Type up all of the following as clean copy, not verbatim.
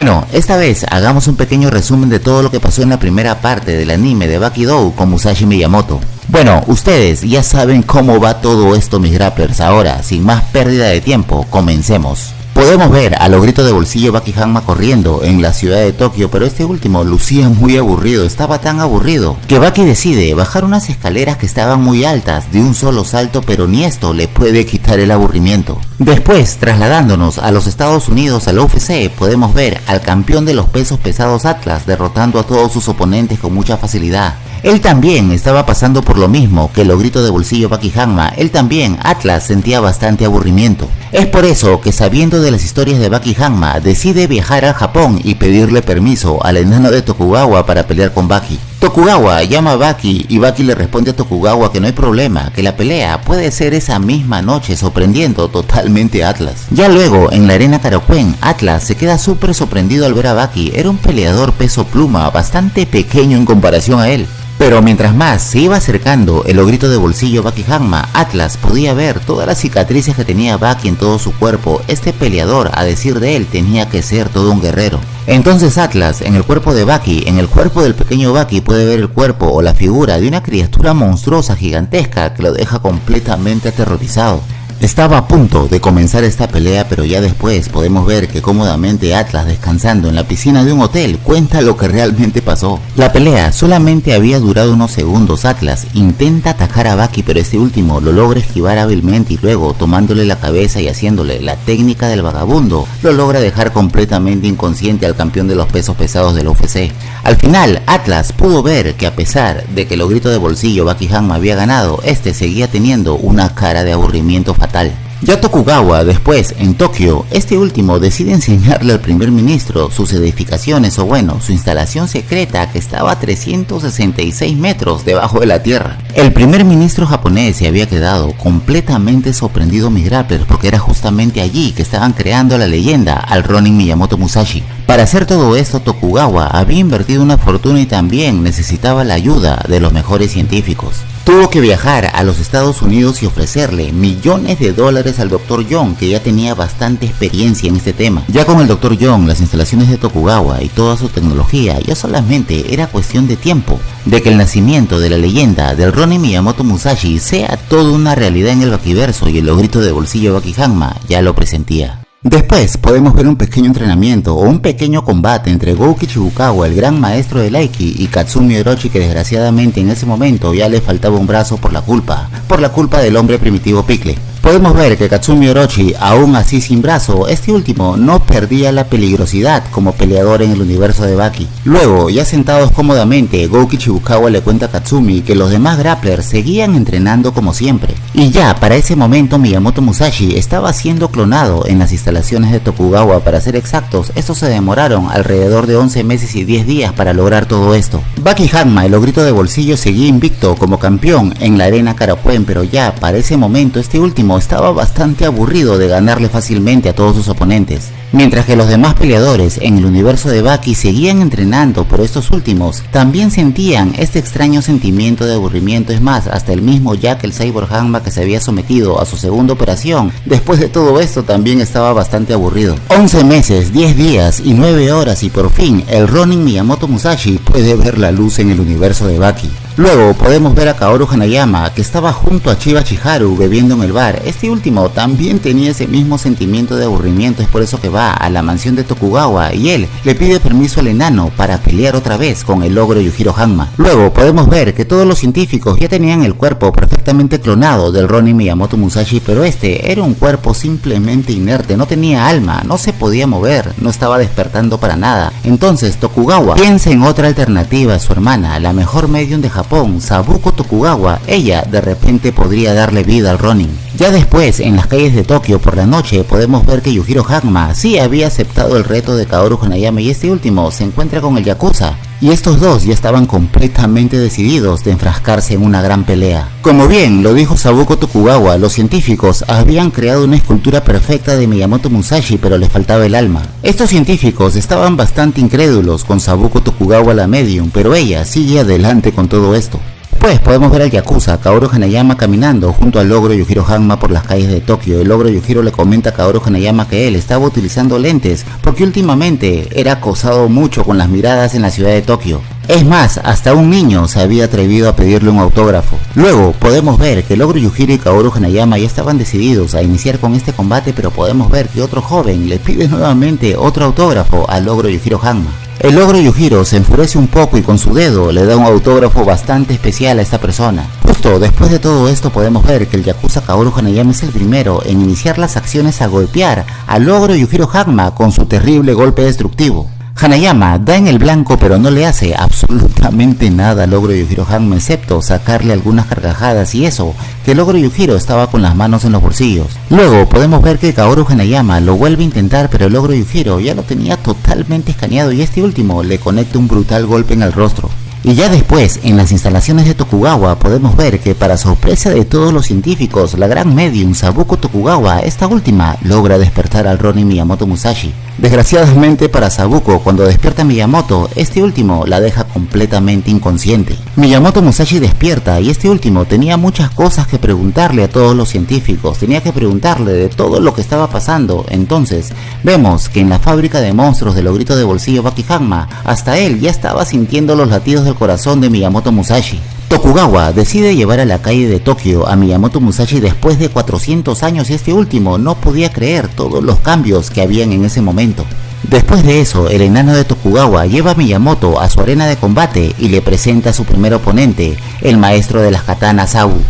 Bueno, esta vez hagamos un pequeño resumen de todo lo que pasó en la primera parte del anime de Baki Dou con Musashi Miyamoto. Bueno, ustedes ya saben cómo va todo esto, mis grapplers. Ahora, sin más pérdida de tiempo, comencemos. Podemos ver a los gritos de bolsillo Baki Hanma corriendo en la ciudad de Tokio, pero este último lucía muy aburrido, estaba tan aburrido que Baki decide bajar unas escaleras que estaban muy altas de un solo salto, pero ni esto le puede quitar el aburrimiento. Después, trasladándonos a los Estados Unidos, a la UFC, podemos ver al campeón de los pesos pesados Atlas derrotando a todos sus oponentes con mucha facilidad. Él también estaba pasando por lo mismo que los gritos de bolsillo Baki Hanma. Él también, Atlas, sentía bastante aburrimiento. Es por eso que, sabiendo de las historias de Baki Hanma, decide viajar al Japón y pedirle permiso al enano de Tokugawa para pelear con Baki. Tokugawa llama a Baki y Baki le responde a Tokugawa que no hay problema, que la pelea puede ser esa misma noche, sorprendiendo totalmente a Atlas. Ya luego, en la arena Karakuen, Atlas se queda súper sorprendido al ver a Baki. Era un peleador peso pluma, bastante pequeño en comparación a él. Pero mientras más se iba acercando el ogrito de bolsillo Baki Hanma, Atlas podía ver todas las cicatrices que tenía Baki en todo su cuerpo. Este peleador, a decir de él, tenía que ser todo un guerrero. Entonces Atlas, en el cuerpo de Baki, en el cuerpo del pequeño Baki, puede ver el cuerpo o la figura de una criatura monstruosa gigantesca que lo deja completamente aterrorizado. Estaba a punto de comenzar esta pelea, pero ya después podemos ver que cómodamente Atlas, descansando en la piscina de un hotel, cuenta lo que realmente pasó. La pelea solamente había durado unos segundos. Atlas intenta atacar a Baki, pero este último lo logra esquivar hábilmente y luego, tomándole la cabeza y haciéndole la técnica del vagabundo, lo logra dejar completamente inconsciente al campeón de los pesos pesados del UFC. Al final, Atlas pudo ver que, a pesar de que el ogrito de bolsillo Baki Hanma había ganado, este seguía teniendo una cara de aburrimiento fatal. Ya Tokugawa, después, en Tokio, este último decide enseñarle al primer ministro sus edificaciones, o bueno, su instalación secreta que estaba a 366 metros debajo de la tierra. El primer ministro japonés se había quedado completamente sorprendido, mis grapplers, porque era justamente allí que estaban creando la leyenda al Ronin Miyamoto Musashi. Para hacer todo esto, Tokugawa había invertido una fortuna y también necesitaba la ayuda de los mejores científicos. Tuvo que viajar a los Estados Unidos y ofrecerle millones de dólares al Dr. Young, que ya tenía bastante experiencia en este tema. Ya con el Dr. Young, las instalaciones de Tokugawa y toda su tecnología, ya solamente era cuestión de tiempo de que el nacimiento de la leyenda del Ronin Miyamoto Musashi sea toda una realidad en el Bakiverso, y el ogrito de bolsillo Baki Hanma ya lo presentía. Después podemos ver un pequeño entrenamiento o un pequeño combate entre Gouki Shibukawa, el gran maestro del Aiki, y Katsumi Orochi, que desgraciadamente en ese momento ya le faltaba un brazo por la culpa del hombre primitivo Pickle. Podemos ver que Katsumi Orochi, aún así sin brazo, este último no perdía la peligrosidad como peleador en el universo de Baki. Luego, ya sentados cómodamente, Gouki Shibukawa le cuenta a Katsumi que los demás grapplers seguían entrenando como siempre. Y ya para ese momento Miyamoto Musashi estaba siendo clonado en las instalaciones de Tokugawa. Para ser exactos, estos se demoraron alrededor de 11 meses y 10 días para lograr todo esto. Baki Hanma, el ogrito de bolsillo, seguía invicto como campeón en la arena Karakuen, pero ya para ese momento este último estaba bastante aburrido de ganarle fácilmente a todos sus oponentes. Mientras que los demás peleadores en el universo de Baki seguían entrenando, pero estos últimos también sentían este extraño sentimiento de aburrimiento. Es más, hasta el mismo Jack el Cyborg Hanma, que se había sometido a su segunda operación, después de todo esto también estaba bastante aburrido. 11 meses, 10 días y 9 horas y por fin el Ronin Miyamoto Musashi puede ver la luz en el universo de Baki. Luego podemos ver a Kaoru Hanayama, que estaba junto a Chiba Chiharu bebiendo en el bar. Este último también tenía ese mismo sentimiento de aburrimiento, es por eso que va a la mansión de Tokugawa y él le pide permiso al enano para pelear otra vez con el ogro Yujiro Hanma. Luego podemos ver que todos los científicos ya tenían el cuerpo perfectamente clonado del Ronin Miyamoto Musashi, pero este era un cuerpo simplemente inerte, no tenía alma, no se podía mover, no estaba despertando para nada. Entonces Tokugawa piensa en otra alternativa. Su hermana, la mejor medium de Japón, Sabuko Tokugawa, ella de repente podría darle vida al Ronin. Ya después, en las calles de Tokio por la noche, podemos ver que Yujiro Hanma sí había aceptado el reto de Kaoru Hanayama y este último se encuentra con el Yakuza. Y estos dos ya estaban completamente decididos de enfrascarse en una gran pelea. Como bien lo dijo Sabuko Tokugawa, los científicos habían creado una escultura perfecta de Miyamoto Musashi, pero les faltaba el alma. Estos científicos estaban bastante incrédulos con Sabuko Tokugawa, la medium, pero ella sigue adelante con todo esto. Pues podemos ver al Yakuza, Kaoru Hanayama, caminando junto al logro Yujiro Hanma por las calles de Tokio. El logro Yujiro le comenta a Kaoru Hanayama que él estaba utilizando lentes porque últimamente era acosado mucho con las miradas en la ciudad de Tokio. Es más, hasta un niño se había atrevido a pedirle un autógrafo. Luego podemos ver que el logro Yujiro y Kaoru Hanayama ya estaban decididos a iniciar con este combate, pero podemos ver que otro joven le pide nuevamente otro autógrafo al logro Yujiro Hanma. El logro Yujiro se enfurece un poco y con su dedo le da un autógrafo bastante especial a esta persona. Justo después de todo esto podemos ver que el Yakuza Kaoru Hanayama es el primero en iniciar las acciones a golpear al logro Yujiro Hanma con su terrible golpe destructivo. Hanayama da en el blanco pero no le hace absolutamente nada al logro Yujiro Hanma excepto sacarle algunas carcajadas, y eso, que el logro Yujiro estaba con las manos en los bolsillos. Luego podemos ver que Kaoru Hanayama lo vuelve a intentar, pero el logro Yujiro ya lo tenía totalmente escaneado y este último le conecta un brutal golpe en el rostro. Y ya después, en las instalaciones de Tokugawa, podemos ver que para sorpresa de todos los científicos, la gran medium Sabuko Tokugawa, esta última, logra despertar al Ronin Miyamoto Musashi. Desgraciadamente para Sabuko, cuando despierta a Miyamoto, este último la deja completamente inconsciente. Miyamoto Musashi despierta y este último tenía muchas cosas que preguntarle a todos los científicos, tenía que preguntarle de todo lo que estaba pasando. Entonces, vemos que en la fábrica de monstruos del ogrito de bolsillo Baki Hanma, hasta él ya estaba sintiendo los latidos del corazón de Miyamoto Musashi. Tokugawa decide llevar a la calle de Tokio a Miyamoto Musashi después de 400 años y este último no podía creer todos los cambios que habían en ese momento. Después de eso, el enano de Tokugawa lleva a Miyamoto a su arena de combate y le presenta a su primer oponente, el maestro de las katanas Sabu.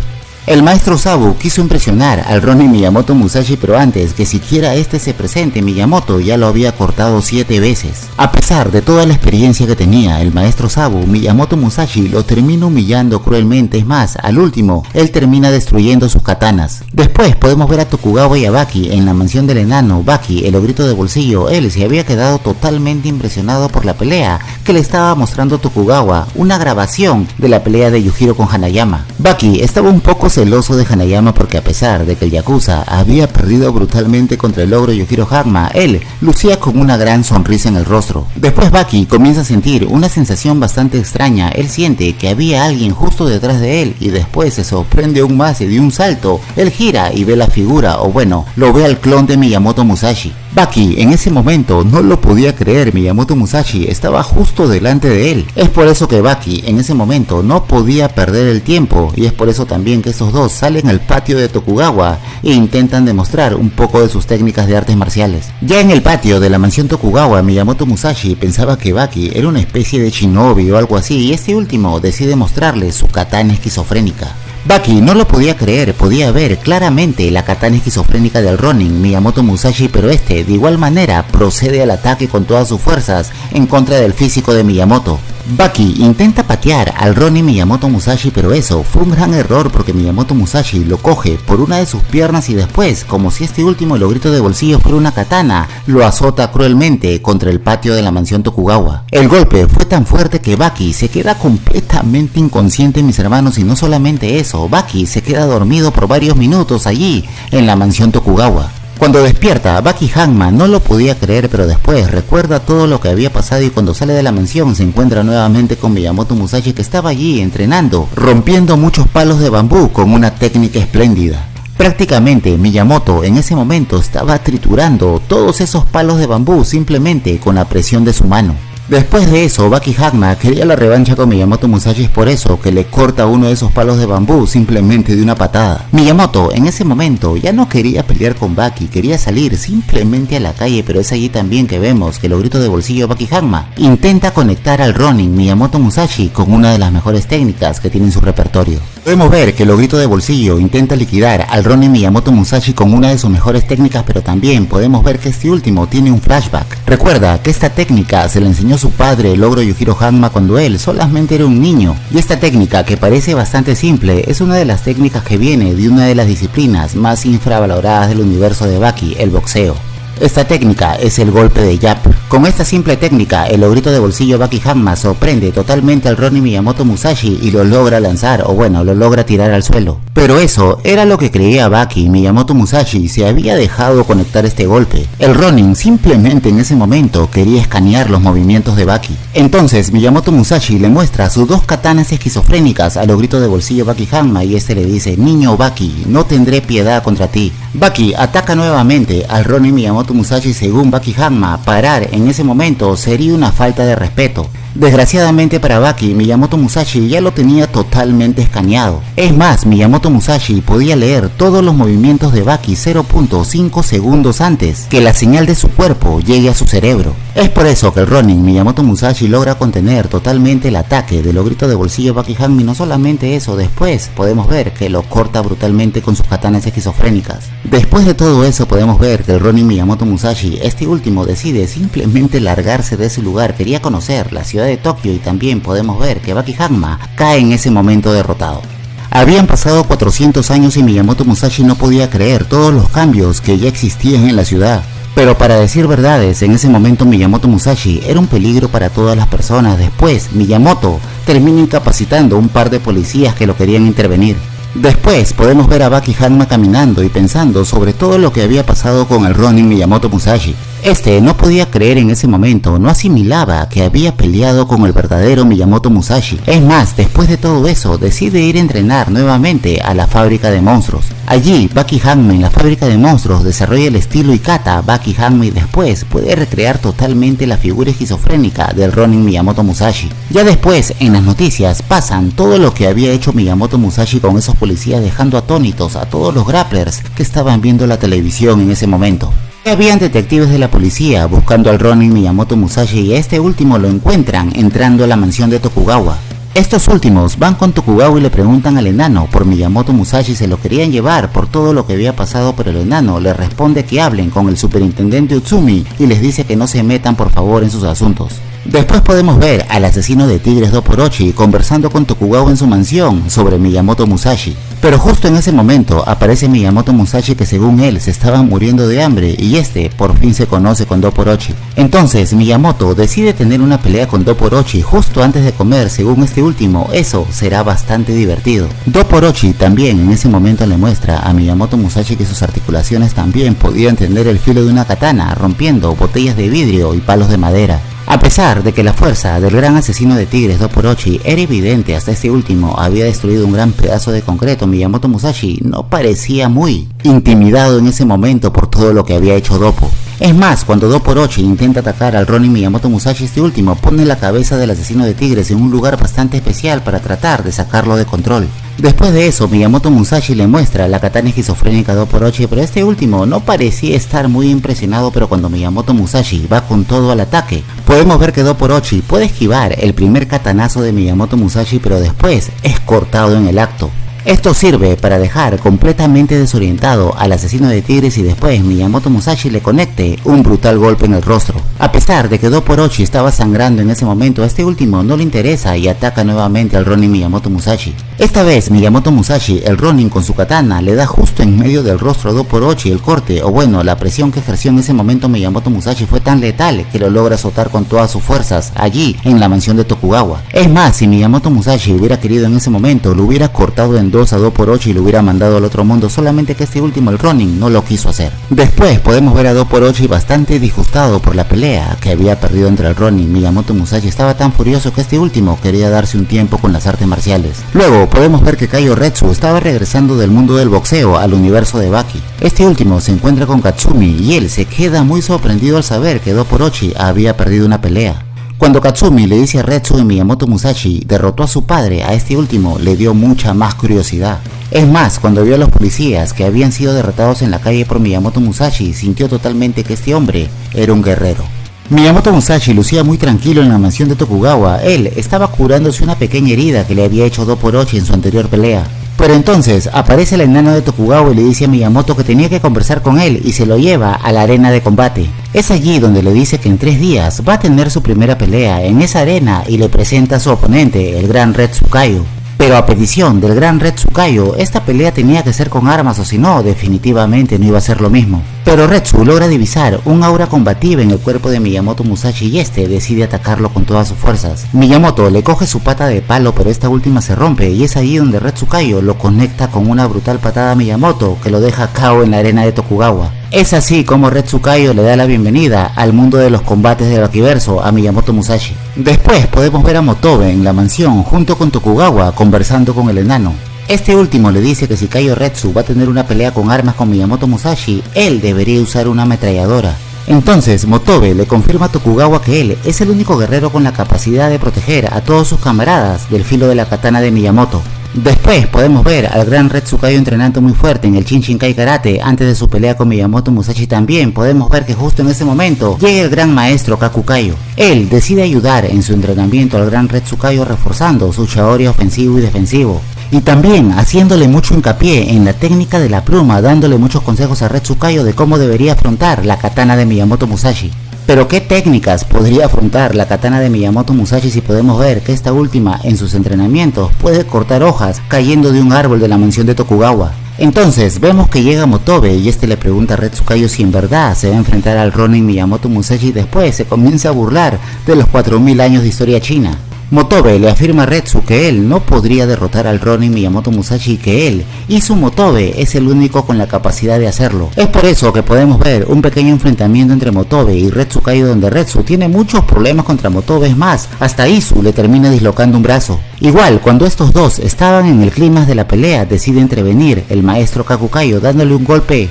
El maestro Sabu quiso impresionar al Ronin Miyamoto Musashi, pero antes que siquiera este se presente, Miyamoto ya lo había cortado 7 veces. A pesar de toda la experiencia que tenía el maestro Sabu, Miyamoto Musashi lo termina humillando cruelmente. Es más, al último, él termina destruyendo sus katanas. Después podemos ver a Tokugawa y a Baki en la mansión del enano. Baki, el ogrito de bolsillo, él se había quedado totalmente impresionado por la pelea que le estaba mostrando Tokugawa, una grabación de la pelea de Yujiro con Hanayama. Baki estaba un poco celoso de Hanayama porque a pesar de que el Yakuza había perdido brutalmente contra el logro Yujiro Hanma, él lucía con una gran sonrisa en el rostro. Después Baki comienza a sentir una sensación bastante extraña. Él siente que había alguien justo detrás de él y después se sorprende aún más y de un salto él gira y ve la figura, o bueno, lo ve al clon de Miyamoto Musashi. Baki en ese momento no lo podía creer, Miyamoto Musashi estaba justo delante de él. Es por eso que Baki en ese momento no podía perder el tiempo y es por eso también que estos dos salen al patio de Tokugawa e intentan demostrar un poco de sus técnicas de artes marciales. Ya en el patio de la mansión Tokugawa, Miyamoto Musashi pensaba que Baki era una especie de shinobi o algo así y este último decide mostrarle su katana esquizofrénica. Baki no lo podía creer, podía ver claramente la katana esquizofrénica del Ronin Miyamoto Musashi, pero este de igual manera procede al ataque con todas sus fuerzas en contra del físico de Miyamoto. Baki intenta patear al Ronin Miyamoto Musashi, pero eso fue un gran error porque Miyamoto Musashi lo coge por una de sus piernas y después, como si este último logrito de bolsillo fuera una katana, lo azota cruelmente contra el patio de la mansión Tokugawa. El golpe fue tan fuerte que Baki se queda completamente inconsciente, mis hermanos, y no solamente eso, Baki se queda dormido por varios minutos allí en la mansión Tokugawa. Cuando despierta, Baki Hanma no lo podía creer, pero después recuerda todo lo que había pasado y cuando sale de la mansión se encuentra nuevamente con Miyamoto Musashi, que estaba allí entrenando, rompiendo muchos palos de bambú con una técnica espléndida. Prácticamente Miyamoto en ese momento estaba triturando todos esos palos de bambú simplemente con la presión de su mano. Después de eso, Baki Hanma quería la revancha con Miyamoto Musashi, es por eso que le corta uno de esos palos de bambú simplemente de una patada. Miyamoto en ese momento ya no quería pelear con Baki, quería salir simplemente a la calle, pero es allí también que vemos que el ogrito de bolsillo Baki Hanma intenta conectar al Ronin Miyamoto Musashi con una de las mejores técnicas que tiene en su repertorio. Podemos ver que el ogrito de bolsillo intenta liquidar al Ronin Miyamoto Musashi con una de sus mejores técnicas, pero también podemos ver que este último tiene un flashback. Recuerda que esta técnica se la enseñó su padre, el ogro Yujiro Hanma, cuando él solamente era un niño, y esta técnica, que parece bastante simple, es una de las técnicas que viene de una de las disciplinas más infravaloradas del universo de Baki, el boxeo. Esta técnica es el golpe de jab. Con esta simple técnica, el ogrito de bolsillo Baki Hanma sorprende totalmente al Ronin Miyamoto Musashi y lo logra lanzar, o bueno, lo logra tirar al suelo. Pero eso era lo que creía Baki. Miyamoto Musashi se había dejado conectar este golpe. El Ronin simplemente en ese momento quería escanear los movimientos de Baki. Entonces Miyamoto Musashi le muestra sus dos katanas esquizofrénicas al ogrito de bolsillo Baki Hanma y este le dice: niño Baki, no tendré piedad contra ti. Baki ataca nuevamente al Ronin Miyamoto Musashi. Según Baki Hanma, parar en ese momento sería una falta de respeto. Desgraciadamente para Baki, Miyamoto Musashi ya lo tenía totalmente escaneado. Es más, Miyamoto Musashi podía leer todos los movimientos de Baki 0.5 segundos antes que la señal de su cuerpo llegue a su cerebro. Es por eso que el Ronin Miyamoto Musashi logra contener totalmente el ataque del ogrito de bolsillo Baki Hanma, y no solamente eso, después podemos ver que lo corta brutalmente con sus katanas esquizofrénicas. Después de todo eso podemos ver que el Ronin Miyamoto Musashi, este último, decide simplemente largarse de ese lugar. Quería conocer la ciudad de Tokio, y también podemos ver que Baki Hanma cae en ese momento derrotado. Habían pasado 400 años y Miyamoto Musashi no podía creer todos los cambios que ya existían en la ciudad. Pero para decir verdades, en ese momento Miyamoto Musashi era un peligro para todas las personas. Después, Miyamoto termina incapacitando a un par de policías que lo querían intervenir. Después podemos ver a Baki Hanma caminando y pensando sobre todo lo que había pasado con el Ronin Miyamoto Musashi. Este no podía creer en ese momento, no asimilaba que había peleado con el verdadero Miyamoto Musashi. Es más, después de todo eso, decide ir a entrenar nuevamente a la fábrica de monstruos. Allí, Baki Hanma en la fábrica de monstruos desarrolla el estilo Ikata Baki Hanma y después puede recrear totalmente la figura esquizofrénica del Ronin Miyamoto Musashi. Ya después, en las noticias, pasan todo lo que había hecho Miyamoto Musashi con esos policías, dejando atónitos a todos los grapplers que estaban viendo la televisión en ese momento. Habían detectives de la policía buscando al Ronin Miyamoto Musashi y a este último lo encuentran entrando a la mansión de Tokugawa. Estos últimos van con Tokugawa y le preguntan al enano por Miyamoto Musashi. Se lo querían llevar por todo lo que había pasado, pero el enano le responde que hablen con el superintendente Utsumi y les dice que no se metan por favor en sus asuntos. Después podemos ver al asesino de tigres Doporochi conversando con Tokugawa en su mansión sobre Miyamoto Musashi. Pero justo en ese momento aparece Miyamoto Musashi, que según él se estaba muriendo de hambre y este por fin se conoce con Doporochi. Entonces Miyamoto decide tener una pelea con Doporochi justo antes de comer. Según este último, eso será bastante divertido. Doporochi también en ese momento le muestra a Miyamoto Musashi que sus articulaciones también podían tener el filo de una katana, rompiendo botellas de vidrio y palos de madera. A pesar de que la fuerza del gran asesino de tigres Doporochi era evidente, hasta este último había destruido un gran pedazo de concreto, Miyamoto Musashi no parecía muy intimidado en ese momento por todo lo que había hecho Dopo. Es más, cuando Doporochi intenta atacar al Ronin Miyamoto Musashi, este último pone la cabeza del asesino de tigres en un lugar bastante especial para tratar de sacarlo de control. Después de eso, Miyamoto Musashi le muestra la katana esquizofrénica a Doporochi, pero este último no parecía estar muy impresionado. Pero cuando Miyamoto Musashi va con todo al ataque, podemos ver que Doporochi puede esquivar el primer katanazo de Miyamoto Musashi, pero después es cortado en el acto. Esto sirve para dejar completamente desorientado al asesino de tigres y después Miyamoto Musashi le conecte un brutal golpe en el rostro. A pesar de que Doporochi estaba sangrando en ese momento, a este último no le interesa y ataca nuevamente al Ronin Miyamoto Musashi. Esta vez Miyamoto Musashi, el Ronin con su katana, le da justo en medio del rostro a Doporochi. El corte, o bueno, la presión que ejerció en ese momento Miyamoto Musashi fue tan letal que lo logra azotar con todas sus fuerzas allí en la mansión de Tokugawa. Es más, si Miyamoto Musashi hubiera querido en ese momento, lo hubiera cortado en dos a Doporochi y lo hubiera mandado al otro mundo, solamente que este último, el Ronin, no lo quiso hacer. Después podemos ver a Doporochi bastante disgustado por la pelea que había perdido entre el Ronin. Miyamoto Musashi estaba tan furioso que este último quería darse un tiempo con las artes marciales. Luego podemos ver que Kaio Retsu estaba regresando del mundo del boxeo al universo de Baki. Este último se encuentra con Katsumi y él se queda muy sorprendido al saber que Doporochi había perdido una pelea. Cuando Katsumi le dice a Retsu que Miyamoto Musashi derrotó a su padre, a este último le dio mucha más curiosidad. Es más, cuando vio a los policías que habían sido derrotados en la calle por Miyamoto Musashi, sintió totalmente que este hombre era un guerrero. Miyamoto Musashi lucía muy tranquilo en la mansión de Tokugawa. Él estaba curándose una pequeña herida que le había hecho Doporochi en su anterior pelea. Pero entonces aparece el enano de Tokugawa y le dice a Miyamoto que tenía que conversar con él y se lo lleva a la arena de combate. Es allí donde le dice que en 3 días va a tener su primera pelea en esa arena y le presenta a su oponente, el gran Red Tsukayu. Pero a petición del gran Red Tsukayo, esta pelea tenía que ser con armas o si no, definitivamente no iba a ser lo mismo. Pero Retsu logra divisar un aura combativa en el cuerpo de Miyamoto Musashi y este decide atacarlo con todas sus fuerzas. Miyamoto le coge su pata de palo, pero esta última se rompe y es ahí donde Red Tsukayo lo conecta con una brutal patada a Miyamoto que lo deja KO en la arena de Tokugawa. Es así como Red Tsukayo le da la bienvenida al mundo de los combates del Bakiverso a Miyamoto Musashi. Después podemos ver a Motobe en la mansión junto con Tokugawa conversando con el enano. Este último le dice que si Kaio Retsu va a tener una pelea con armas con Miyamoto Musashi, él debería usar una ametralladora. Entonces Motobe le confirma a Tokugawa que él es el único guerrero con la capacidad de proteger a todos sus camaradas del filo de la katana de Miyamoto. Después podemos ver al gran Red Tsukayo entrenando muy fuerte en el Chinchinkai Karate antes de su pelea con Miyamoto Musashi. También podemos ver que justo en ese momento llega el gran maestro Kakukayo. Él decide ayudar en su entrenamiento al gran Red Tsukayo reforzando su Shaori ofensivo y defensivo. Y también haciéndole mucho hincapié en la técnica de la pluma, dándole muchos consejos a Red Tsukayo de cómo debería afrontar la katana de Miyamoto Musashi. Pero ¿qué técnicas podría afrontar la katana de Miyamoto Musashi si podemos ver que esta última en sus entrenamientos puede cortar hojas cayendo de un árbol de la mansión de Tokugawa? Entonces vemos que llega Motobe y este le pregunta a Red Tsukayo si en verdad se va a enfrentar al Ronin Miyamoto Musashi y después se comienza a burlar de los 4000 años de historia china. Motobe le afirma a Retsu que él no podría derrotar al Ronin Miyamoto Musashi y que él y su Motobe es el único con la capacidad de hacerlo. Es por eso que podemos ver un pequeño enfrentamiento entre Motobe y Red Tsukayo donde Retsu tiene muchos problemas contra Motobe, es más, hasta Isu le termina dislocando un brazo. Igual, cuando estos dos estaban en el clímax de la pelea, decide intervenir el maestro Kakukayo dándole un golpe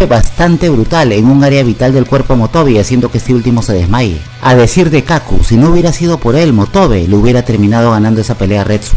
bastante brutal en un área vital del cuerpo a Motobe, haciendo que este último se desmaye. A decir de Kaku, si no hubiera sido por él, Motobe le hubiera terminado ganando esa pelea a Retsu.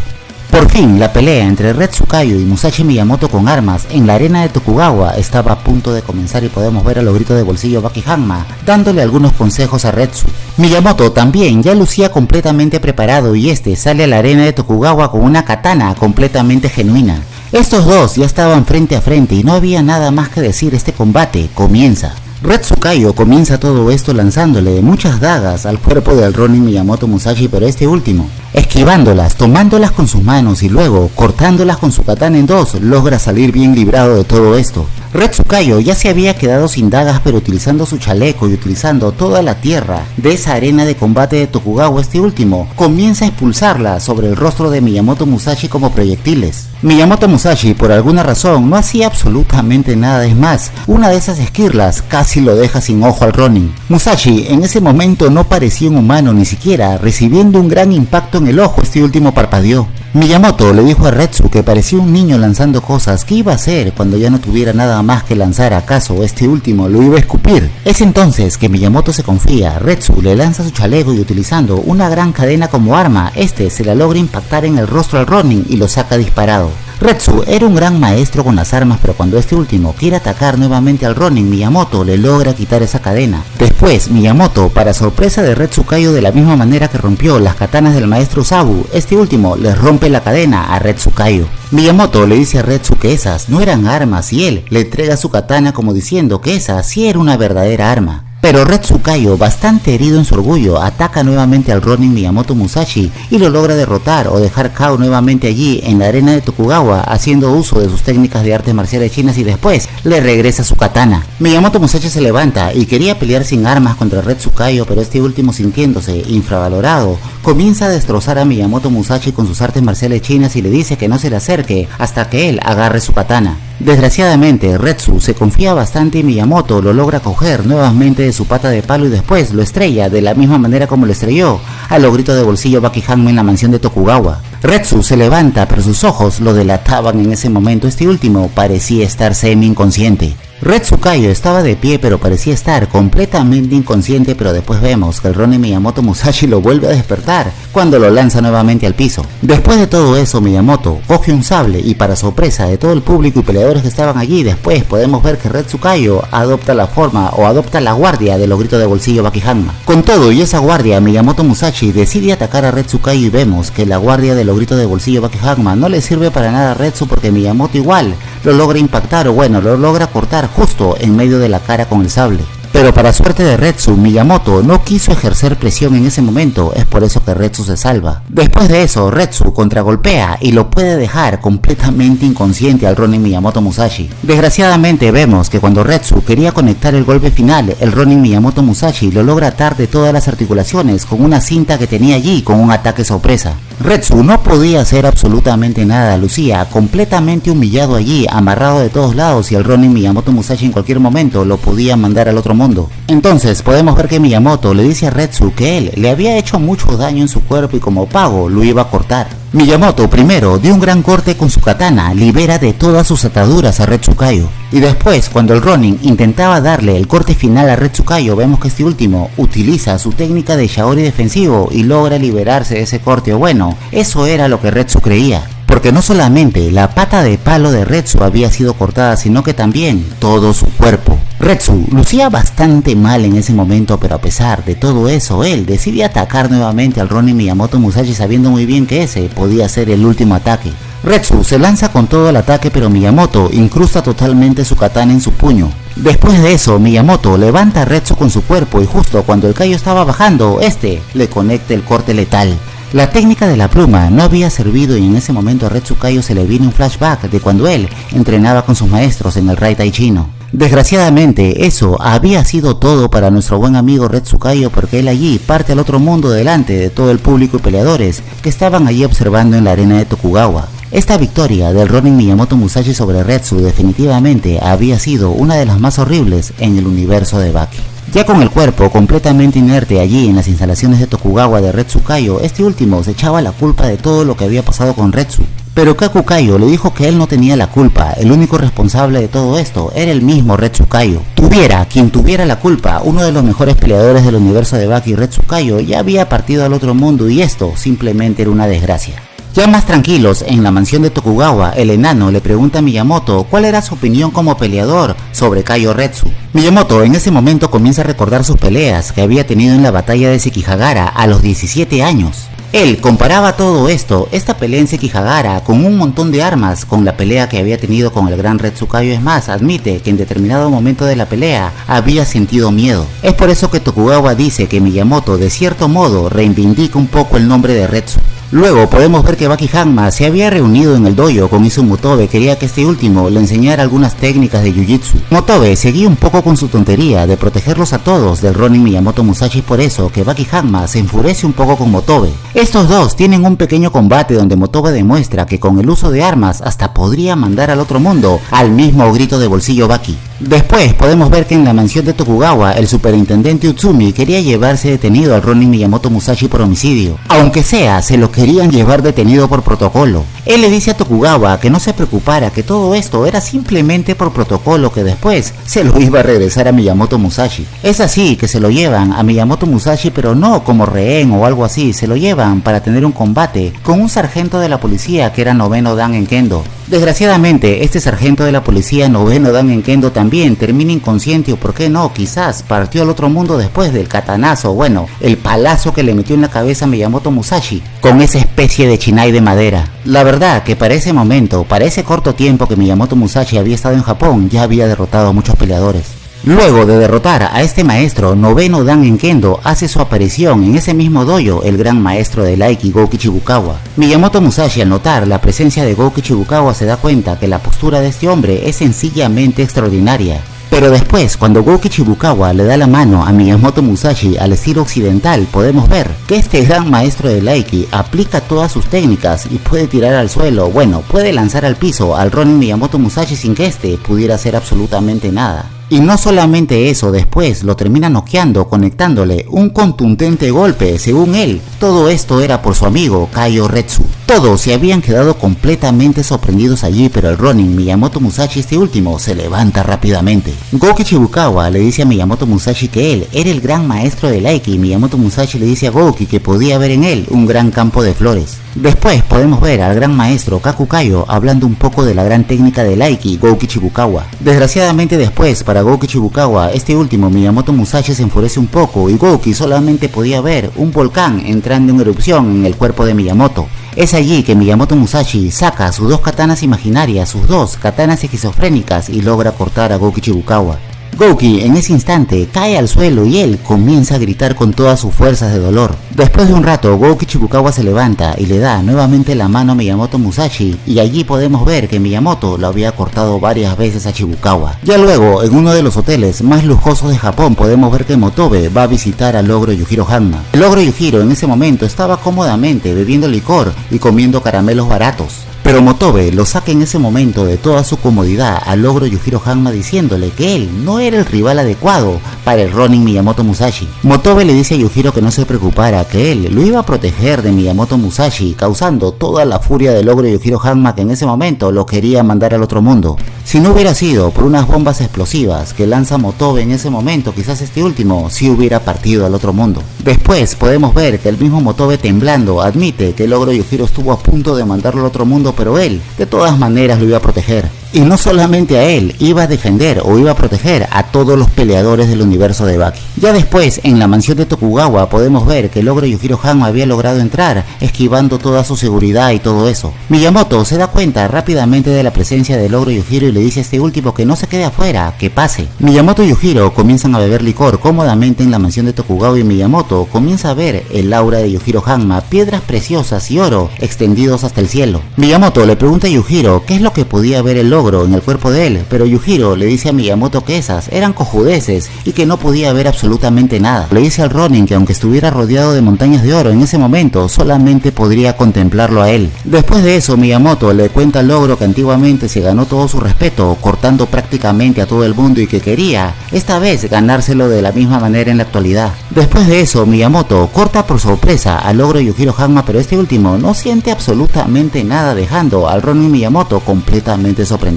Por fin, la pelea entre Red Tsukayo y Musashi Miyamoto con armas en la arena de Tokugawa estaba a punto de comenzar y podemos ver a los gritos de bolsillo Baki Hanma dándole algunos consejos a Retsu. Miyamoto también ya lucía completamente preparado y este sale a la arena de Tokugawa con una katana completamente genuina. Estos dos ya estaban frente a frente y no había nada más que decir, este combate comienza. Red Tsukayo comienza todo esto lanzándole muchas dagas al cuerpo del Ronin Miyamoto Musashi, pero este último, esquivándolas, tomándolas con sus manos y luego cortándolas con su katana en dos, logra salir bien librado de todo esto. Red Tsukayo ya se había quedado sin dagas, pero utilizando su chaleco y utilizando toda la tierra de esa arena de combate de Tokugawa, este último comienza a expulsarla sobre el rostro de Miyamoto Musashi como proyectiles. Miyamoto Musashi por alguna razón no hacía absolutamente nada, es más, una de esas esquirlas casi lo deja sin ojo al Ronin. Musashi en ese momento no parecía un humano, ni siquiera recibiendo un gran impacto en el ojo, este último parpadeó. Miyamoto le dijo a Retsu que parecía un niño lanzando cosas. ¿Qué iba a hacer cuando ya no tuviera nada más que lanzar? ¿Acaso este último lo iba a escupir? Es entonces que Miyamoto se confía. Retsu le lanza su chaleco y utilizando una gran cadena como arma, este se la logra impactar en el rostro al Ronin y lo saca disparado. Retsu era un gran maestro con las armas, pero cuando este último quiere atacar nuevamente al Ronin, Miyamoto le logra quitar esa cadena. Después, Miyamoto, para sorpresa de Red Tsukayo, de la misma manera que rompió las katanas del maestro Usabu, este último le rompe la cadena a Red Tsukayo. Miyamoto le dice a Retsu que esas no eran armas y él le entrega su katana como diciendo que esa sí era una verdadera arma. Pero Red Tsukayo, bastante herido en su orgullo, ataca nuevamente al Ronin Miyamoto Musashi y lo logra derrotar o dejar KO nuevamente allí en la arena de Tokugawa, haciendo uso de sus técnicas de artes marciales chinas, y después le regresa su katana. Miyamoto Musashi se levanta y quería pelear sin armas contra Red Tsukayo, pero este último, sintiéndose infravalorado, comienza a destrozar a Miyamoto Musashi con sus artes marciales chinas y le dice que no se le acerque hasta que él agarre su katana. Desgraciadamente, Retsu se confía bastante y Miyamoto lo logra coger nuevamente de su pata de palo y después lo estrella de la misma manera como lo estrelló a los gritos de bolsillo Baki Hanma en la mansión de Tokugawa. Retsu se levanta, pero sus ojos lo delataban en ese momento. Este último parecía estar semi-inconsciente. Red Tsukayo estaba de pie, pero parecía estar completamente inconsciente, pero después vemos que el Ronin Miyamoto Musashi lo vuelve a despertar cuando lo lanza nuevamente al piso. Después de todo eso, Miyamoto coge un sable y, para sorpresa de todo el público y peleadores que estaban allí, después podemos ver que Red Tsukayo adopta la forma o adopta la guardia de los gritos de bolsillo Baki Hanma. Con todo y esa guardia, Miyamoto Musashi decide atacar a Red Tsukayo y vemos que la guardia de los gritos de bolsillo Baki Hanma no le sirve para nada a Retsu, porque Miyamoto igual lo logra impactar, o bueno, lo logra cortar justo en medio de la cara con el sable. Pero para suerte de Retsu, Miyamoto no quiso ejercer presión en ese momento, es por eso que Retsu se salva. Después de eso, Retsu contragolpea y lo puede dejar completamente inconsciente al Ronin Miyamoto Musashi. Desgraciadamente vemos que cuando Retsu quería conectar el golpe final, el Ronin Miyamoto Musashi lo logra atar de todas las articulaciones con una cinta que tenía allí con un ataque sorpresa. Retsu no podía hacer absolutamente nada, lucía completamente humillado allí, amarrado de todos lados, y el Ronin Miyamoto Musashi en cualquier momento lo podía mandar al otro mundo. Entonces podemos ver que Miyamoto le dice a Retsu que él le había hecho mucho daño en su cuerpo y como pago lo iba a cortar. Miyamoto primero dio un gran corte con su katana, libera de todas sus ataduras a Retsukayo. Y después, cuando el Ronin intentaba darle el corte final a Retsukayo, vemos que este último utiliza su técnica de Shaori defensivo y logra liberarse de ese corte. Bueno, eso era lo que Retsu creía. Porque no solamente la pata de palo de Retsu había sido cortada, sino que también todo su cuerpo. Retsu lucía bastante mal en ese momento, pero a pesar de todo eso, él decide atacar nuevamente al Ronin Miyamoto Musashi sabiendo muy bien que ese podía ser el último ataque. Retsu se lanza con todo el ataque, pero Miyamoto incrusta totalmente su katana en su puño. Después de eso, Miyamoto levanta a Retsu con su cuerpo y justo cuando el Kaio estaba bajando, este le conecta el corte letal. La técnica de la pluma no había servido y en ese momento a Retsukayo se le viene un flashback de cuando él entrenaba con sus maestros en el Rai Tai Chino. Desgraciadamente, eso había sido todo para nuestro buen amigo Retsukayo, porque él allí parte al otro mundo delante de todo el público y peleadores que estaban allí observando en la arena de Tokugawa. Esta victoria del Ronin Miyamoto Musashi sobre Retsu definitivamente había sido una de las más horribles en el universo de Baki. Ya con el cuerpo completamente inerte allí en las instalaciones de Tokugawa de Retsukayo, este último se echaba la culpa de todo lo que había pasado con Retsu. Pero Kakukayo le dijo que él no tenía la culpa, el único responsable de todo esto era el mismo Retsukayo. Tuviera quien tuviera la culpa, uno de los mejores peleadores del universo de Baki, Retsukayo, ya había partido al otro mundo y esto simplemente era una desgracia. Ya más tranquilos, en la mansión de Tokugawa, el enano le pregunta a Miyamoto cuál era su opinión como peleador sobre Kaio Retsu. Miyamoto en ese momento comienza a recordar sus peleas que había tenido en la batalla de Sekigahara a los 17 años. Él comparaba todo esto, esta pelea en Sekigahara, con un montón de armas, con la pelea que había tenido con el gran Retsukayo. Es más, admite que en determinado momento de la pelea había sentido miedo. Es por eso que Tokugawa dice que Miyamoto de cierto modo reivindica un poco el nombre de Retsu. Luego podemos ver que Baki Hanma se había reunido en el dojo con Izu Motobe, quería que este último le enseñara algunas técnicas de Jiu-Jitsu. Motobe seguía un poco con su tontería de protegerlos a todos del Ronin Miyamoto Musashi, por eso que Baki Hanma se enfurece un poco con Motobe. Estos dos tienen un pequeño combate donde Motobe demuestra que con el uso de armas hasta podría mandar al otro mundo al mismo grito de bolsillo Baki. Después podemos ver que en la mansión de Tokugawa el superintendente Utsumi quería llevarse detenido al Ronin Miyamoto Musashi por homicidio. Aunque sea, se lo querían llevar detenido por protocolo. Él le dice a Tokugawa que no se preocupara, que todo esto era simplemente por protocolo, que después se lo iba a regresar a Miyamoto Musashi. Es así que se lo llevan a Miyamoto Musashi, pero no como rehén o algo así, se lo llevan para tener un combate con un sargento de la policía que era noveno dan en Kendo. Desgraciadamente, este sargento de la policía noveno dan en Kendo también termina inconsciente, o por qué no, quizás partió al otro mundo después del katanazo, bueno, el palazo que le metió en la cabeza a Miyamoto Musashi con esa especie de chinai de madera. La verdad que para ese momento, para ese corto tiempo que Miyamoto Musashi había estado en Japón, ya había derrotado a muchos peleadores. Luego de derrotar a este maestro, noveno dan en Kendo hace su aparición en ese mismo dojo el gran maestro del Aiki, Gouki Chibukawa. Miyamoto Musashi, al notar la presencia de Gouki Chibukawa, se da cuenta que la postura de este hombre es sencillamente extraordinaria. Pero después, cuando Gouki Chibukawa le da la mano a Miyamoto Musashi al estilo occidental, podemos ver que este gran maestro del Aiki aplica todas sus técnicas y puede tirar al suelo, bueno, puede lanzar al piso al Ronin Miyamoto Musashi sin que este pudiera hacer absolutamente nada. Y no solamente eso, después lo termina noqueando, conectándole un contundente golpe, según él. Todo esto era por su amigo Kaio Retsu. Todos se habían quedado completamente sorprendidos allí, pero el Ronin Miyamoto Musashi, este último, se levanta rápidamente. Gouki Chibukawa le dice a Miyamoto Musashi que él era el gran maestro del Aiki, y Miyamoto Musashi le dice a Gouki que podía ver en él un gran campo de flores. Después podemos ver al gran maestro Kakukayo hablando un poco de la gran técnica del Aiki, Gouki Chibukawa. Desgraciadamente después, para Gouki Chibukawa, este último, Miyamoto Musashi se enfurece un poco y Gouki solamente podía ver un volcán entrando en erupción en el cuerpo de Miyamoto. Es allí que Miyamoto Musashi saca sus dos katanas imaginarias, sus dos katanas esquizofrénicas, y logra cortar a Gouki Chibukawa. Gouki en ese instante cae al suelo y él comienza a gritar con todas sus fuerzas de dolor. Después de un rato, Gouki Shibukawa se levanta y le da nuevamente la mano a Miyamoto Musashi, y allí podemos ver que Miyamoto lo había cortado varias veces a Shibukawa. Ya luego, en uno de los hoteles más lujosos de Japón, podemos ver que Motobe va a visitar al ogro Yujiro Hanma. El ogro Yujiro en ese momento estaba cómodamente bebiendo licor y comiendo caramelos baratos. Pero Motobe lo saca en ese momento de toda su comodidad al ogro Yujiro Hanma, diciéndole que él no era el rival adecuado para el Ronin Miyamoto Musashi. Motobe le dice a Yujiro que no se preocupara, que él lo iba a proteger de Miyamoto Musashi, causando toda la furia del ogro Yujiro Hanma, que en ese momento lo quería mandar al otro mundo. Si no hubiera sido por unas bombas explosivas que lanza Motobe en ese momento, quizás este último sí hubiera partido al otro mundo. Después podemos ver que el mismo Motobe, temblando, admite que el ogro Yujiro estuvo a punto de mandarlo al otro mundo, pero él de todas maneras lo iba a proteger. Y no solamente a él, iba a defender o iba a proteger a todos los peleadores del universo de Baki. Ya después, en la mansión de Tokugawa, podemos ver que el ogro Yujiro Hanma había logrado entrar, esquivando toda su seguridad y todo eso. Miyamoto se da cuenta rápidamente de la presencia del ogro Yujiro y le dice a este último que no se quede afuera, que pase. Miyamoto y Yujiro comienzan a beber licor cómodamente en la mansión de Tokugawa, y Miyamoto comienza a ver el aura de Yujiro Hanma, piedras preciosas y oro extendidos hasta el cielo. Miyamoto le pregunta a Yujiro qué es lo que podía ver el ogro en el cuerpo de él, pero Yujiro le dice a Miyamoto que esas eran cojudeces y que no podía ver absolutamente nada. Le dice al Ronin que aunque estuviera rodeado de montañas de oro en ese momento, solamente podría contemplarlo a él. Después de eso, Miyamoto le cuenta al ogro que antiguamente se ganó todo su respeto cortando prácticamente a todo el mundo y que quería esta vez ganárselo de la misma manera en la actualidad. Después de eso, Miyamoto corta por sorpresa al ogro Yujiro Hanma, pero este último no siente absolutamente nada, dejando al Ronin Miyamoto completamente sorprendido.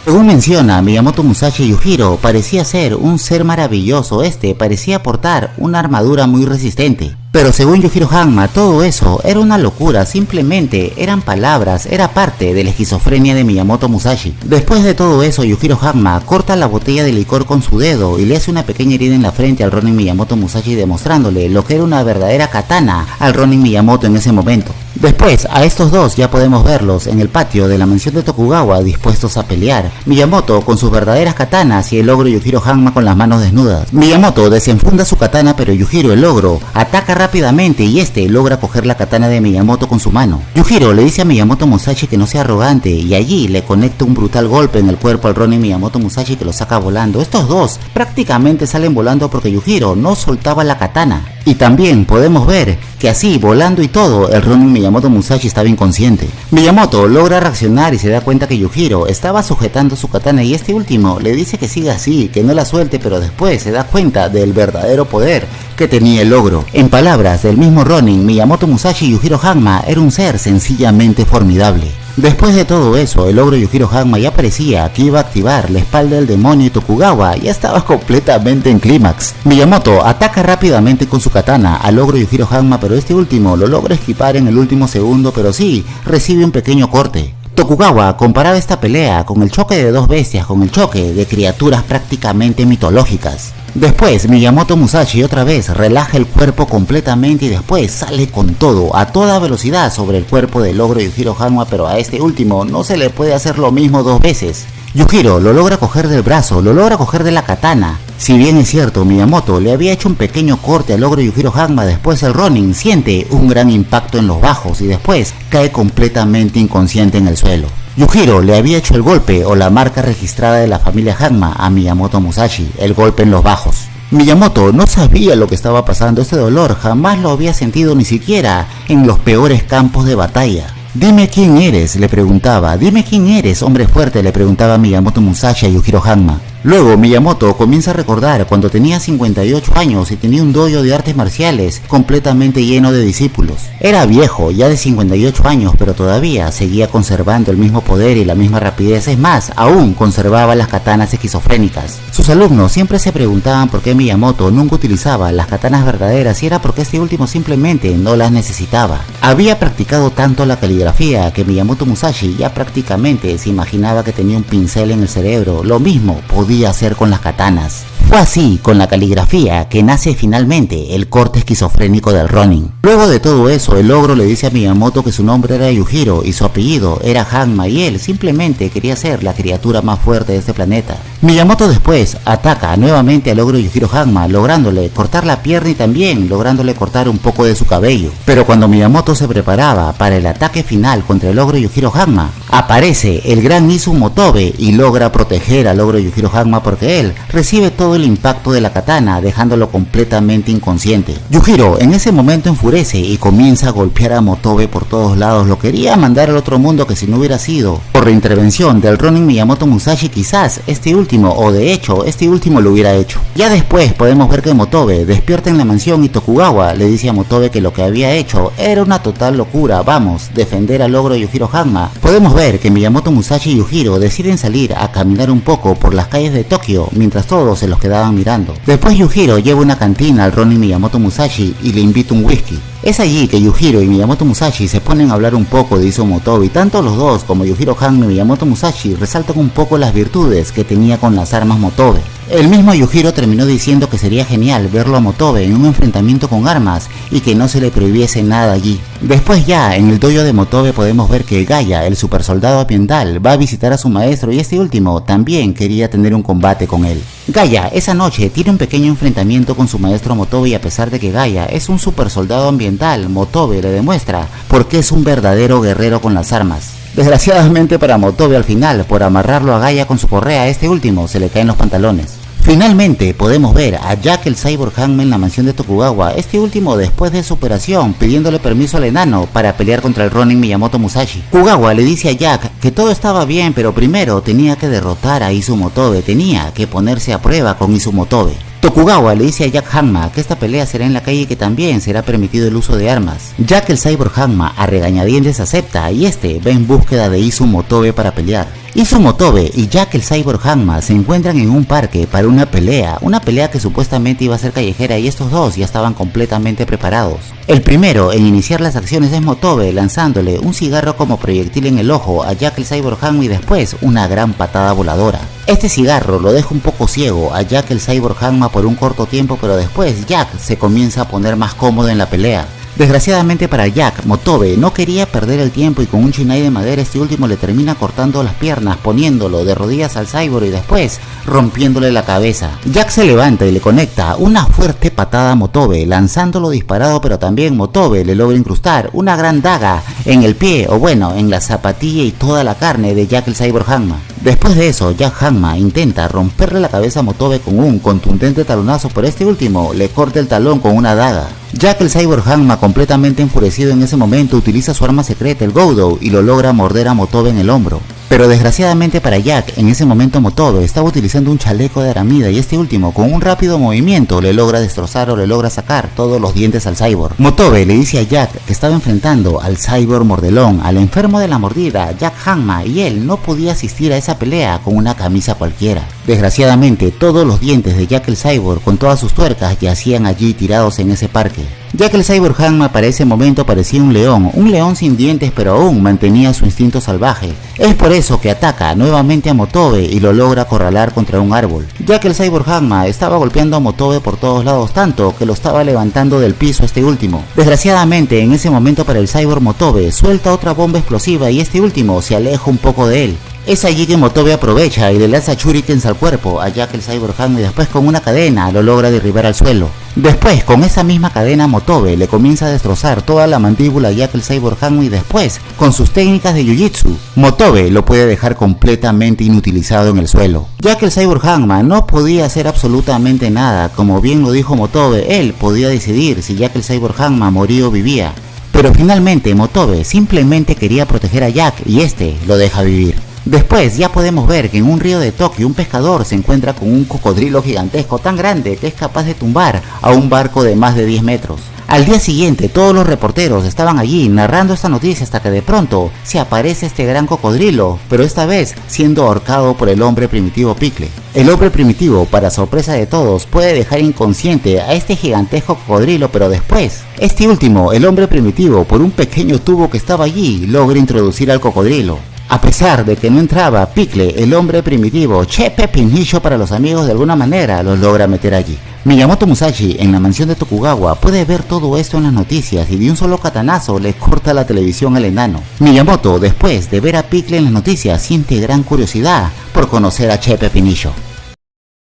Según menciona Miyamoto Musashi, Yujiro parecía ser un ser maravilloso, parecía portar una armadura muy resistente. Pero según Yujiro Hanma, todo eso era una locura, simplemente eran palabras, era parte de la esquizofrenia de Miyamoto Musashi. Después de todo eso, Yujiro Hanma corta la botella de licor con su dedo y le hace una pequeña herida en la frente al Ronin Miyamoto Musashi, demostrándole lo que era una verdadera katana al Ronin Miyamoto en ese momento. Después, a estos dos ya podemos verlos en el patio de la mansión de Tokugawa dispuestos a pelear. Miyamoto con sus verdaderas katanas y el ogro Yujiro Hanma con las manos desnudas. Miyamoto desenfunda su katana, pero Yujiro, el ogro, ataca rápidamente y logra coger la katana de Miyamoto con su mano. Yujiro le dice a Miyamoto Musashi que no sea arrogante y allí le conecta un brutal golpe en el cuerpo al Ronin Miyamoto Musashi, que lo saca volando. Estos dos prácticamente salen volando porque Yujiro no soltaba la katana. Y también podemos ver que así, volando y todo, el Ronin Miyamoto Musashi estaba inconsciente. Miyamoto logra reaccionar y se da cuenta que Yujiro estaba sujetando su katana y este último le dice que siga así, que no la suelte, pero después se da cuenta del verdadero poder que tenía el ogro. En palabras del mismo Ronin, Miyamoto Musashi, Yujiro Hanma era un ser sencillamente formidable. Después de todo eso, el ogro Yujiro Hanma ya parecía que iba a activar la espalda del demonio y Tokugawa ya estaba completamente en clímax. Miyamoto ataca rápidamente con su katana al ogro Yujiro Hanma, pero este último lo logra esquivar en el último segundo, pero sí recibe un pequeño corte. Tokugawa comparaba esta pelea con el choque de dos bestias, con el choque de criaturas prácticamente mitológicas. Después, Miyamoto Musashi otra vez relaja el cuerpo completamente y después sale con todo, a toda velocidad sobre el cuerpo del ogro Yujiro Hanma, pero a este último no se le puede hacer lo mismo dos veces. Yujiro lo logra coger del brazo, lo logra coger de la katana. Si bien es cierto, Miyamoto le había hecho un pequeño corte al ogro Yujiro Hanma, después el Ronin siente un gran impacto en los bajos y después cae completamente inconsciente en el suelo. Yujiro le había hecho el golpe o la marca registrada de la familia Hanma a Miyamoto Musashi, el golpe en los bajos. Miyamoto no sabía lo que estaba pasando, este dolor jamás lo había sentido ni siquiera en los peores campos de batalla. Dime quién eres, le preguntaba. Dime quién eres, hombre fuerte, le preguntaba Miyamoto Musashi a Yujiro Hanma. Luego Miyamoto comienza a recordar cuando tenía 58 años y tenía un dojo de artes marciales completamente lleno de discípulos. Era viejo, ya de 58 años, pero todavía seguía conservando el mismo poder y la misma rapidez. Es más, aún conservaba las katanas esquizofrénicas. Sus alumnos siempre se preguntaban por qué Miyamoto nunca utilizaba las katanas verdaderas, y era porque este último simplemente no las necesitaba. Había practicado tanto la caligrafía que Miyamoto Musashi ya prácticamente se imaginaba que tenía un pincel en el cerebro. Lo mismo podía podía hacer con las katanas. Fue así, con la caligrafía, que nace finalmente el corte esquizofrénico del Ronin. Luego de todo eso, el ogro le dice a Miyamoto que su nombre era Yujiro y su apellido era Hanma, y él simplemente quería ser la criatura más fuerte de este planeta. Miyamoto después ataca nuevamente al ogro Yujiro Hanma, lográndole cortar la pierna y también lográndole cortar un poco de su cabello. Pero cuando Miyamoto se preparaba para el ataque final contra el ogro Yujiro Hanma, aparece el gran Izu Motobe y logra proteger al ogro Yujiro Hanma porque él recibe todo el impacto de la katana, dejándolo completamente inconsciente. Yujiro en ese momento enfurece y comienza a golpear a Motobe por todos lados. Lo quería mandar al otro mundo, que si no hubiera sido por la intervención del Ronin Miyamoto Musashi, quizás este último, o de hecho este último, lo hubiera hecho. Ya después podemos ver que Motobe despierta en la mansión y Tokugawa le dice a Motobe que lo que había hecho era una total locura, vamos, defender al ogro Yujiro Hanma. Podemos ver que Miyamoto Musashi y Yujiro deciden salir a caminar un poco por las calles de Tokio mientras todos se los quedaban mirando. Después Yujiro lleva una cantina al Ronin Miyamoto Musashi y le invita un whisky. Es allí que Yujiro y Miyamoto Musashi se ponen a hablar un poco de Izu Motobe, y tanto los dos como Yujiro Hanma y Miyamoto Musashi resaltan un poco las virtudes que tenía con las armas Motobe. El mismo Yujiro terminó diciendo que sería genial verlo a Motobe en un enfrentamiento con armas y que no se le prohibiese nada allí. Después ya en el dojo de Motobe podemos ver que Gaia, el super soldado ambiental, va a visitar a su maestro y este último también quería tener un combate con él. Gaia esa noche tiene un pequeño enfrentamiento con su maestro Motobe, y a pesar de que Gaia es un super soldado ambiental, Motobe le demuestra por qué es un verdadero guerrero con las armas. Desgraciadamente para Motobe, al final, por amarrarlo a Gaia con su correa, a este último se le caen los pantalones. Finalmente podemos ver a Jack el Cyborg Hanma en la mansión de Tokugawa, este último después de su operación pidiéndole permiso al enano para pelear contra el Ronin Miyamoto Musashi. Tokugawa le dice a Jack que todo estaba bien, pero primero tenía que derrotar a Izu Motobe, tenía que ponerse a prueba con Izu Motobe. Tokugawa le dice a Jack Hanma que esta pelea será en la calle y que también será permitido el uso de armas. Jack el Cyborg Hanma a regañadientes acepta y este va en búsqueda de Izu Motobe para pelear. Izu Motobe y Jack el Cyborg Hanma se encuentran en un parque para una pelea que supuestamente iba a ser callejera, y estos dos ya estaban completamente preparados. El primero en iniciar las acciones es Motobe, lanzándole un cigarro como proyectil en el ojo a Jack el Cyborg Hanma y después una gran patada voladora. Este cigarro lo deja un poco ciego a Jack el Cyborg Hanma por un corto tiempo, pero después Jack se comienza a poner más cómodo en la pelea. Desgraciadamente para Jack, Motobe no quería perder el tiempo y con un shinai de madera este último le termina cortando las piernas, poniéndolo de rodillas al cyborg y después rompiéndole la cabeza. Jack se levanta y le conecta una fuerte patada a Motobe, lanzándolo disparado, pero también Motobe le logra incrustar una gran daga en el pie, o bueno, en la zapatilla y toda la carne de Jack el Cyborg Hanma. Después de eso, Jack Hanma intenta romperle la cabeza a Motobe con un contundente talonazo, pero este último le corta el talón con una daga. Jack el Cyborg Hanma, completamente enfurecido en ese momento, utiliza su arma secreta, el Goudou, y lo logra morder a Motobe en el hombro. Pero desgraciadamente para Jack, en ese momento Motobe estaba utilizando un chaleco de aramida y este último con un rápido movimiento le logra destrozar o le logra sacar todos los dientes al cyborg. Motobe le dice a Jack que estaba enfrentando al cyborg mordelón, al enfermo de la mordida, Jack Hanma, y él no podía asistir a esa pelea con una camisa cualquiera. Desgraciadamente todos los dientes de Jack el Cyborg con todas sus tuercas yacían allí tirados en ese parque. Jack el Cyborg Hanma para ese momento parecía un león sin dientes, pero aún mantenía su instinto salvaje. Es por eso que ataca nuevamente a Motobe y lo logra acorralar contra un árbol. Jack el Cyborg Hanma estaba golpeando a Motobe por todos lados, tanto que lo estaba levantando del piso este último. Desgraciadamente en ese momento para el Cyborg, Motobe suelta otra bomba explosiva y este último se aleja un poco de él. Es allí que Motobe aprovecha y le lanza shurikens al cuerpo a Jack el Cyborg Hanma y después con una cadena lo logra derribar al suelo. Después con esa misma cadena Motobe le comienza a destrozar toda la mandíbula a Jack el Cyborg Hanma y después con sus técnicas de jiu-jitsu Motobe lo puede dejar completamente inutilizado en el suelo. Jack el Cyborg Hanma no podía hacer absolutamente nada, como bien lo dijo Motobe, él podía decidir si Jack el Cyborg Hanma moría o vivía. Pero finalmente Motobe simplemente quería proteger a Jack y este lo deja vivir. Después ya podemos ver que en un río de Tokio un pescador se encuentra con un cocodrilo gigantesco tan grande que es capaz de tumbar a un barco de más de 10 metros. Al día siguiente todos los reporteros estaban allí narrando esta noticia hasta que de pronto se aparece este gran cocodrilo, pero esta vez siendo ahorcado por el hombre primitivo Pickle. El hombre primitivo, para sorpresa de todos, puede dejar inconsciente a este gigantesco cocodrilo, pero después, este último, el hombre primitivo, por un pequeño tubo que estaba allí, logra introducir al cocodrilo. A pesar de que no entraba, Pickle, el hombre primitivo, Chepe Pinillo para los amigos de alguna manera, los logra meter allí. Miyamoto Musashi, en la mansión de Tokugawa, puede ver todo esto en las noticias y de un solo katanazo le corta la televisión al enano. Miyamoto, después de ver a Pickle en las noticias, siente gran curiosidad por conocer a Chepe Pinillo.